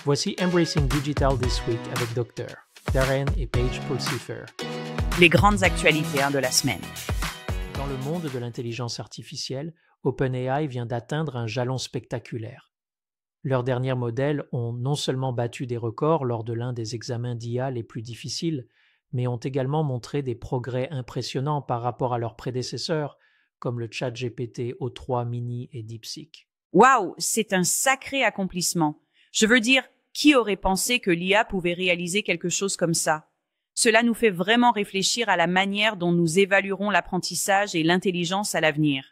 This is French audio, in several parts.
Voici Embracing Digital This Week avec Dr. Darren et Paige Pulsifer. Les grandes actualités de la semaine. Dans le monde de l'intelligence artificielle, OpenAI vient d'atteindre un jalon spectaculaire. Leurs derniers modèles ont non seulement battu des records lors de l'un des examens d'IA les plus difficiles, mais ont également montré des progrès impressionnants par rapport à leurs prédécesseurs, comme le ChatGPT O3 Mini et DeepSeek. Waouh, c'est un sacré accomplissement. Je veux dire, qui aurait pensé que l'IA pouvait réaliser quelque chose comme ça? Cela nous fait vraiment réfléchir à la manière dont nous évaluerons l'apprentissage et l'intelligence à l'avenir.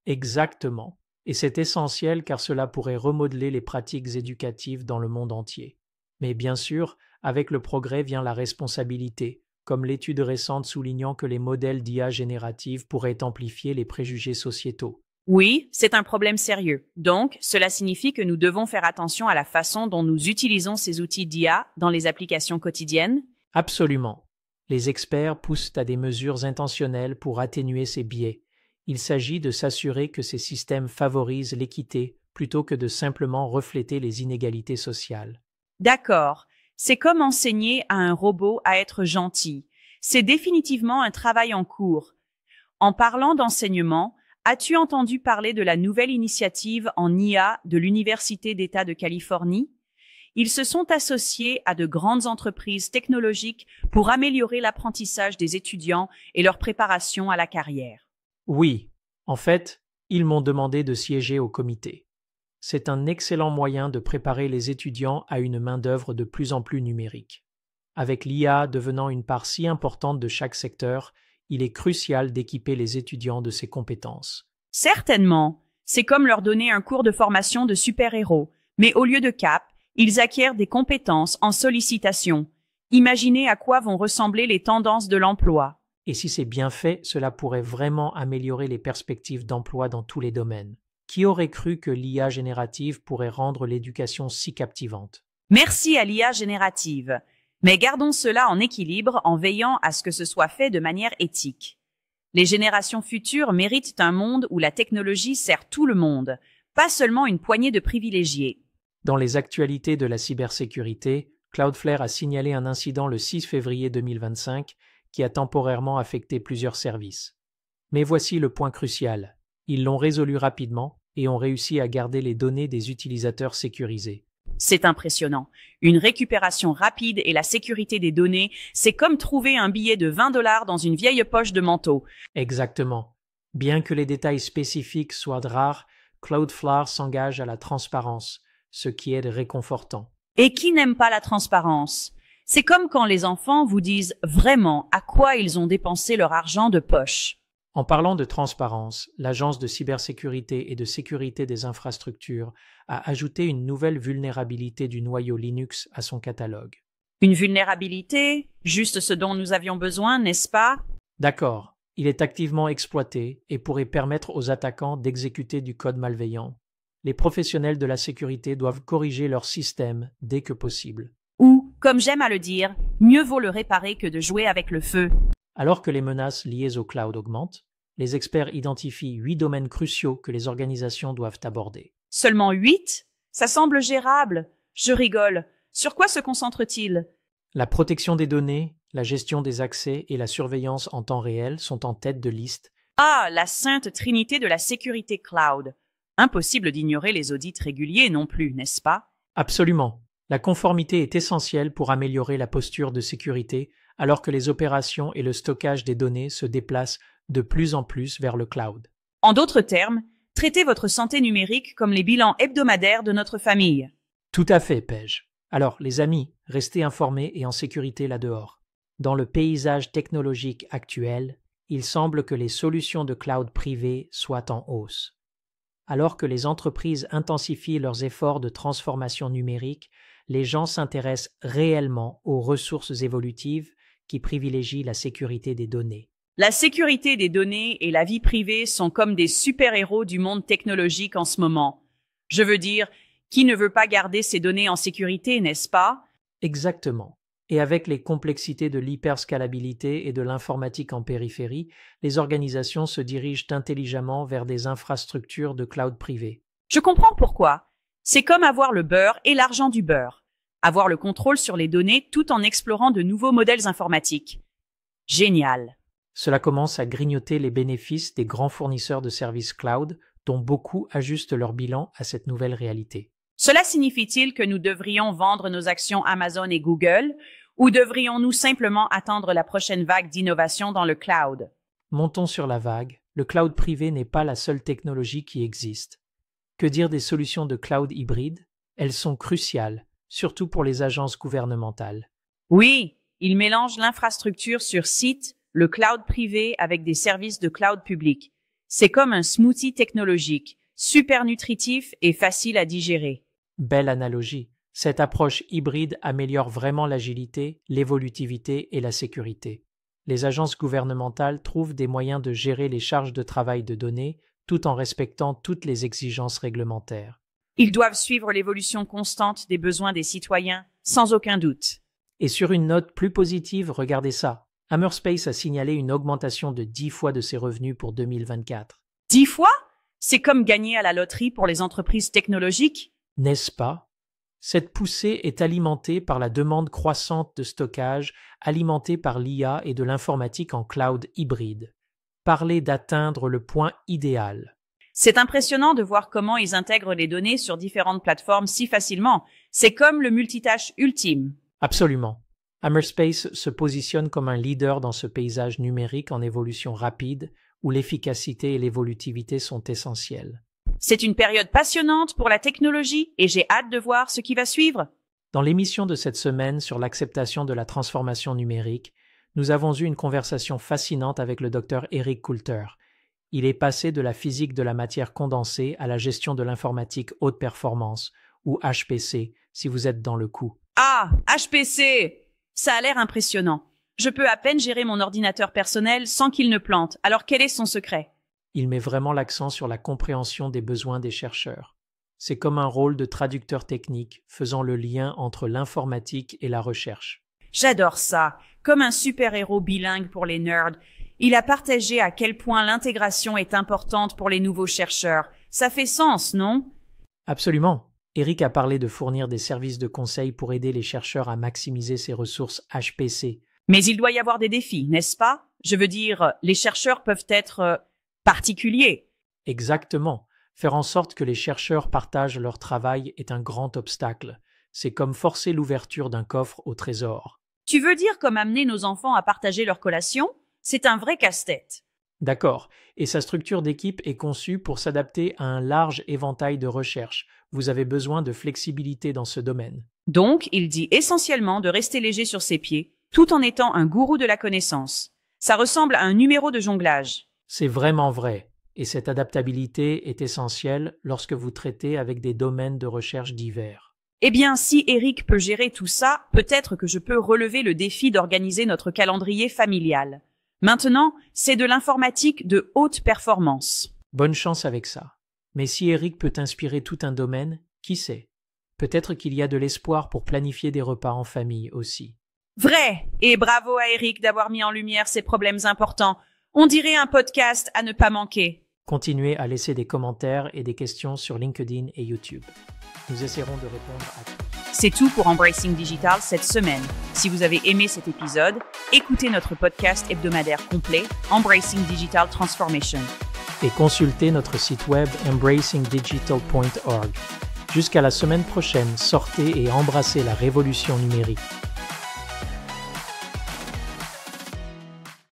Exactement. Et c'est essentiel car cela pourrait remodeler les pratiques éducatives dans le monde entier. Mais bien sûr, avec le progrès vient la responsabilité, comme l'étude récente soulignant que les modèles d'IA générative pourraient amplifier les préjugés sociétaux. Oui, c'est un problème sérieux. Donc, cela signifie que nous devons faire attention à la façon dont nous utilisons ces outils d'IA dans les applications quotidiennes. Absolument. Les experts poussent à des mesures intentionnelles pour atténuer ces biais. Il s'agit de s'assurer que ces systèmes favorisent l'équité plutôt que de simplement refléter les inégalités sociales. D'accord. C'est comme enseigner à un robot à être gentil. C'est définitivement un travail en cours. En parlant d'enseignement, as-tu entendu parler de la nouvelle initiative en IA de l'Université d'État de Californie? Ils se sont associés à de grandes entreprises technologiques pour améliorer l'apprentissage des étudiants et leur préparation à la carrière. Oui, en fait, ils m'ont demandé de siéger au comité. C'est un excellent moyen de préparer les étudiants à une main-d'œuvre de plus en plus numérique. Avec l'IA devenant une part si importante de chaque secteur, il est crucial d'équiper les étudiants de ces compétences. Certainement, c'est comme leur donner un cours de formation de super-héros, mais au lieu de cap, ils acquièrent des compétences en sollicitation. Imaginez à quoi vont ressembler les tendances de l'emploi. Et si c'est bien fait, cela pourrait vraiment améliorer les perspectives d'emploi dans tous les domaines. Qui aurait cru que l'IA générative pourrait rendre l'éducation si captivante? Merci à l'IA générative. Mais gardons cela en équilibre en veillant à ce que ce soit fait de manière éthique. Les générations futures méritent un monde où la technologie sert tout le monde, pas seulement une poignée de privilégiés. Dans les actualités de la cybersécurité, Cloudflare a signalé un incident le 6 février 2025 qui a temporairement affecté plusieurs services. Mais voici le point crucial. Ils l'ont résolu rapidement et ont réussi à garder les données des utilisateurs sécurisées. C'est impressionnant. Une récupération rapide et la sécurité des données, c'est comme trouver un billet de 20 $ dans une vieille poche de manteau. Exactement. Bien que les détails spécifiques soient rares, Cloudflare s'engage à la transparence, ce qui est réconfortant. Et qui n'aime pas la transparence? C'est comme quand les enfants vous disent vraiment à quoi ils ont dépensé leur argent de poche. En parlant de transparence, l'Agence de cybersécurité et de sécurité des infrastructures a ajouté une nouvelle vulnérabilité du noyau Linux à son catalogue. Une vulnérabilité, juste ce dont nous avions besoin, n'est-ce pas? D'accord, il est activement exploité et pourrait permettre aux attaquants d'exécuter du code malveillant. Les professionnels de la sécurité doivent corriger leur système dès que possible. Ou, comme j'aime à le dire, mieux vaut le réparer que de jouer avec le feu. Alors que les menaces liées au cloud augmentent, les experts identifient 8 domaines cruciaux que les organisations doivent aborder. Seulement 8? Ça semble gérable. Je rigole. Sur quoi se concentre-t-il? La protection des données, la gestion des accès et la surveillance en temps réel sont en tête de liste. Ah, la sainte trinité de la sécurité cloud. Impossible d'ignorer les audits réguliers non plus, n'est-ce pas? Absolument. La conformité est essentielle pour améliorer la posture de sécurité alors que les opérations et le stockage des données se déplacent de plus en plus vers le cloud. En d'autres termes, traitez votre santé numérique comme les bilans hebdomadaires de notre famille. Tout à fait, Paige. Alors, les amis, restez informés et en sécurité là-dehors. Dans le paysage technologique actuel, il semble que les solutions de cloud privé soient en hausse. Alors que les entreprises intensifient leurs efforts de transformation numérique, les gens s'intéressent réellement aux ressources évolutives qui privilégient la sécurité des données. La sécurité des données et la vie privée sont comme des super-héros du monde technologique en ce moment. Je veux dire, qui ne veut pas garder ses données en sécurité, n'est-ce pas? Exactement. Et avec les complexités de l'hyperscalabilité et de l'informatique en périphérie, les organisations se dirigent intelligemment vers des infrastructures de cloud privé. Je comprends pourquoi. C'est comme avoir le beurre et l'argent du beurre. avoir le contrôle sur les données tout en explorant de nouveaux modèles informatiques. Génial. Cela commence à grignoter les bénéfices des grands fournisseurs de services cloud, dont beaucoup ajustent leur bilan à cette nouvelle réalité. Cela signifie-t-il que nous devrions vendre nos actions Amazon et Google, ou devrions-nous simplement attendre la prochaine vague d'innovation dans le cloud? Montons sur la vague, le cloud privé n'est pas la seule technologie qui existe. Que dire des solutions de cloud hybride? Elles sont cruciales, surtout pour les agences gouvernementales. Oui, ils mélangent l'infrastructure sur site, le cloud privé avec des services de cloud public. C'est comme un smoothie technologique, super nutritif et facile à digérer. Belle analogie. Cette approche hybride améliore vraiment l'agilité, l'évolutivité et la sécurité. Les agences gouvernementales trouvent des moyens de gérer les charges de travail de données tout en respectant toutes les exigences réglementaires. Ils doivent suivre l'évolution constante des besoins des citoyens, sans aucun doute. Et sur une note plus positive, regardez ça. Hammerspace a signalé une augmentation de 10 fois de ses revenus pour 2024. 10 fois? C'est comme gagner à la loterie pour les entreprises technologiques? N'est-ce pas? Cette poussée est alimentée par la demande croissante de stockage, alimentée par l'IA et de l'informatique en cloud hybride. Parler d'atteindre le point idéal. C'est impressionnant de voir comment ils intègrent les données sur différentes plateformes si facilement. C'est comme le multitâche ultime. Absolument. Hammerspace se positionne comme un leader dans ce paysage numérique en évolution rapide, où l'efficacité et l'évolutivité sont essentielles. C'est une période passionnante pour la technologie et j'ai hâte de voir ce qui va suivre. Dans l'émission de cette semaine sur l'acceptation de la transformation numérique, nous avons eu une conversation fascinante avec le Dr Eric Coulter. Il est passé de la physique de la matière condensée à la gestion de l'informatique haute performance, ou HPC, si vous êtes dans le coup. Ah, HPC! Ça a l'air impressionnant. Je peux à peine gérer mon ordinateur personnel sans qu'il ne plante. Alors quel est son secret? Il met vraiment l'accent sur la compréhension des besoins des chercheurs. C'est comme un rôle de traducteur technique, faisant le lien entre l'informatique et la recherche. J'adore ça. Comme un super-héros bilingue pour les nerds. Il a partagé à quel point l'intégration est importante pour les nouveaux chercheurs. Ça fait sens, non? Absolument. Eric a parlé de fournir des services de conseil pour aider les chercheurs à maximiser ces ressources HPC. Mais il doit y avoir des défis, n'est-ce pas? Je veux dire, les chercheurs peuvent être particuliers. Exactement. Faire en sorte que les chercheurs partagent leur travail est un grand obstacle. C'est comme forcer l'ouverture d'un coffre au trésor. Tu veux dire comme amener nos enfants à partager leur collation? C'est un vrai casse-tête. D'accord. Et sa structure d'équipe est conçue pour s'adapter à un large éventail de recherches. Vous avez besoin de flexibilité dans ce domaine. Donc, il dit essentiellement de rester léger sur ses pieds, tout en étant un gourou de la connaissance. Ça ressemble à un numéro de jonglage. C'est vraiment vrai. Et cette adaptabilité est essentielle lorsque vous traitez avec des domaines de recherche divers. Eh bien, si Eric peut gérer tout ça, peut-être que je peux relever le défi d'organiser notre calendrier familial. Maintenant, c'est de l'informatique de haute performance. Bonne chance avec ça. Mais si Eric peut inspirer tout un domaine, qui sait? Peut-être qu'il y a de l'espoir pour planifier des repas en famille aussi. Vrai! Et bravo à Eric d'avoir mis en lumière ces problèmes importants. On dirait un podcast à ne pas manquer. Continuez à laisser des commentaires et des questions sur LinkedIn et YouTube. Nous essaierons de répondre à tout. C'est tout pour Embracing Digital cette semaine. Si vous avez aimé cet épisode, écoutez notre podcast hebdomadaire complet, Embracing Digital Transformation. Et consultez notre site web embracingdigital.org. Jusqu'à la semaine prochaine, sortez et embrassez la révolution numérique.